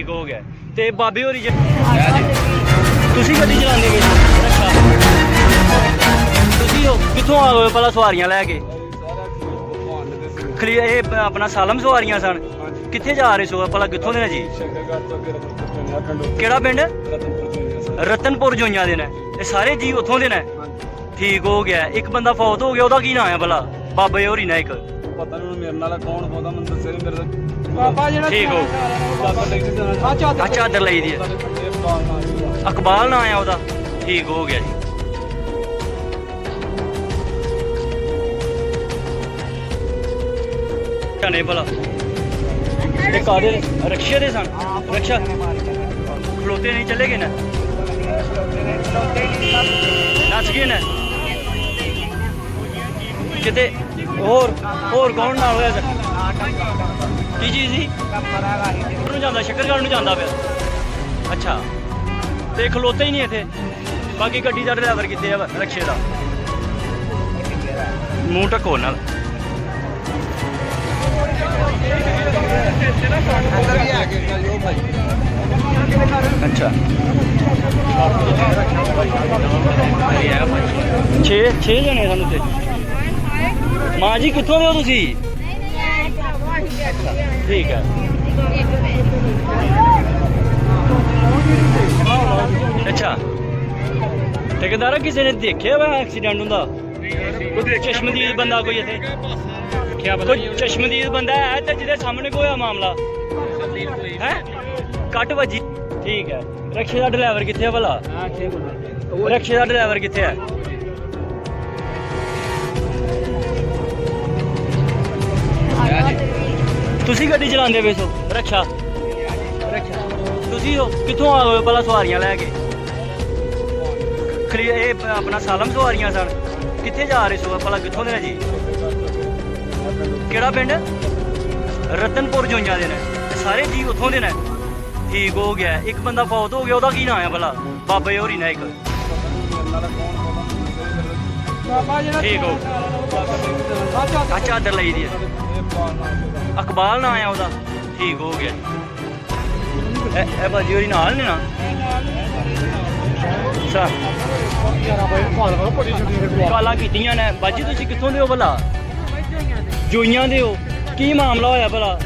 ਠੀਕ ਹੋ ਗਿਆ। ਤੇ ਬਾਬੇ ਹੋਰੀ ਤੁਸੀਂ ਗੱਡੀ ਚਲਾਉਂਦੇ ਗਏ? ਅੱਛਾ, ਤੁਸੀਂ ਹੋ ਕਿੱਥੋਂ ਆ ਗਏ ਪਹਿਲਾਂ ਸਵਾਰੀਆਂ ਲੈ ਕੇ? ਇਹ ਆਪਣਾ ਸਾਲਮ ਸਵਾਰੀਆਂ ਸਨ। ਕਿੱਥੇ ਜਾ ਰਹੇ ਸੋ ਪਹਿਲਾਂ, ਕਿੱਥੋਂ ਦੇ ਨੇ ਜੀ? ਕਿਹੜਾ ਪਿੰਡ? ਰਤਨਪੁਰ ਜੋਈਆਂ ਦੇ ਨੇ। ਇਹ ਸਾਰੇ ਜੀ ਉੱਥੋਂ ਦੇ ਨੇ। ਠੀਕ ਹੋ ਗਿਆ। ਇੱਕ ਬੰਦਾ ਫੌਤ ਹੋ ਗਿਆ, ਉਹਦਾ ਕੀ ਨਾਂ ਹੈ ਭਲਾ? ਬਾਬੇ ਹੋਰੀ ਨਾ ਇੱਕ ਪਤਾ ਨਹੀਂ ਮੇਰੇ ਨਾਲ ਕੌਣ ਪਤਾ, ਮੈਨੂੰ ਦੱਸਿਆ ਨਹੀਂ ਮੇਰੇ ਬਾਬਾ ਜਿਹੜਾ ਠੀਕ ਹੋ। ਚਾਦਰ ਲਈ ਦੀ ਹੈ, ਇਕਬਾਲ ਨਾਂ ਆ ਉਹਦਾ। ਠੀਕ ਹੋ ਗਿਆ ਜੀ। ਨੇ ਭਲਾ ਇਹ ਕਾਦੇ ਰਕਸ਼ੇ ਦੇ ਸਨ? ਰਕਸ਼ਾ ਖਲੋਤੇ ਨਹੀਂ ਚੱਲੇ ਗਏ ਨਾ, ਨੱਸ ਗਏ ਨਾ ਕਿਤੇ। ਹੋਰ ਕੌਣ ਨਾਲ ਹੋਇਆ ਸਰ? ਕੀ ਚੀਜ਼ ਸੀ? ਨੂੰ ਜਾਂਦਾ ਸ਼ੱਕਰਗੜ੍ਹ ਨੂੰ ਜਾਂਦਾ ਪਿਆ। ਅੱਛਾ, ਤੇ ਖਲੋਤੇ ਹੀ ਨਹੀਂ ਇੱਥੇ। ਬਾਕੀ ਗੱਡੀ ਦਾ ਡਰਾਈਵਰ ਕਿੱਥੇ ਆ ਰਕਸ਼ੇ ਦਾ? ਮੂੰਹ ਢੱਕੋ ਨਾਲ। ਅੱਛਾ, 6 ਜਣੇ ਸਾਨੂੰ ਤੇ। ਮਾਂ ਜੀ ਕਿੱਥੋਂ ਦੇ ਹੋ ਤੁਸੀਂ? ਠੀਕ ਹੈ। ਅੱਛਾ, ਠੇਕੇਦਾਰ ਕਿਸੇ ਨੇ ਦੇਖਿਆ ਵਾ ਐਕਸੀਡੈਂਟ ਹੁੰਦਾ? ਚਸ਼ਮਦੀਦ ਬੰਦਾ ਕੋਈ ਇੱਥੇ? ਕੋਈ ਚਸ਼ਮਦੀਦ ਬੰਦਾ ਹੈ ਤੇ ਜਿਹਦੇ ਸਾਹਮਣੇ ਕੋਈ ਹੋਇਆ ਮਾਮਲਾ ਹੈ? ਕੱਟ ਵੱਜੀ। ਠੀਕ ਹੈ। ਰਕਸ਼ੇ ਦਾ ਡਰਾਈਵਰ ਕਿੱਥੇ ਹੈ ਭਲਾ? ਰਕਸ਼ੇ ਦਾ ਡਰਾਈਵਰ ਕਿੱਥੇ ਹੈ? ਤੁਸੀਂ ਗੱਡੀ ਚਲਾਉਂਦੇ ਪਏ ਸੋ? ਰਕਸ਼ਾ ਤੁਸੀਂ ਹੋ ਕਿੱਥੋਂ ਆ ਗਏ ਪਹਿਲਾਂ ਸਵਾਰੀਆਂ ਲੈ ਕੇ? ਇਹ ਆਪਣਾ ਸਾਲਮ ਸਵਾਰੀਆਂ ਸਨ। ਕਿੱਥੇ ਜਾ ਰਹੇ ਸੋ ਪਹਿਲਾਂ, ਕਿੱਥੋਂ ਦੇ ਨੇ ਜੀ? ਕਿਹੜਾ ਪਿੰਡ? ਰਤਨਪੁਰ ਜੋਈਆਂ ਦੇ ਨੇ। ਸਾਰੇ ਜੀ ਉੱਥੋਂ ਦੇ ਨੇ। ਠੀਕ ਹੋ ਗਿਆ। ਇੱਕ ਬੰਦਾ ਫੌਤ ਹੋ ਗਿਆ, ਉਹਦਾ ਕੀ ਨਾਂ ਹੈ ਭਲਾ? ਬਾਬੇ ਹੋਰੀ ਨਾ ਇੱਕ ਬਾਬਾ ਜਿਹੜਾ ਠੀਕ ਹੋ। ਚਾਦਰ ਲਈ ਦੀ ਹੈ, ਇਕਬਾਲ ਨਾਂ ਆ ਉਹਦਾ। ਠੀਕ ਹੋ ਗਿਆ। ਇਹ ਬਾਜੀ ਹੋਰੀ ਨਾਲ ਨੇ ਨਾ? ਕਾਲਾਂ ਕੀਤੀਆਂ ਨੇ। ਬਾਜੀ ਤੁਸੀਂ ਕਿੱਥੋਂ ਦੇ ਹੋ ਭਲਾ? ਜੋਈਆਂ ਦੇ ਹੋ। ਕੀ ਮਾਮਲਾ ਹੋਇਆ ਭਲਾ?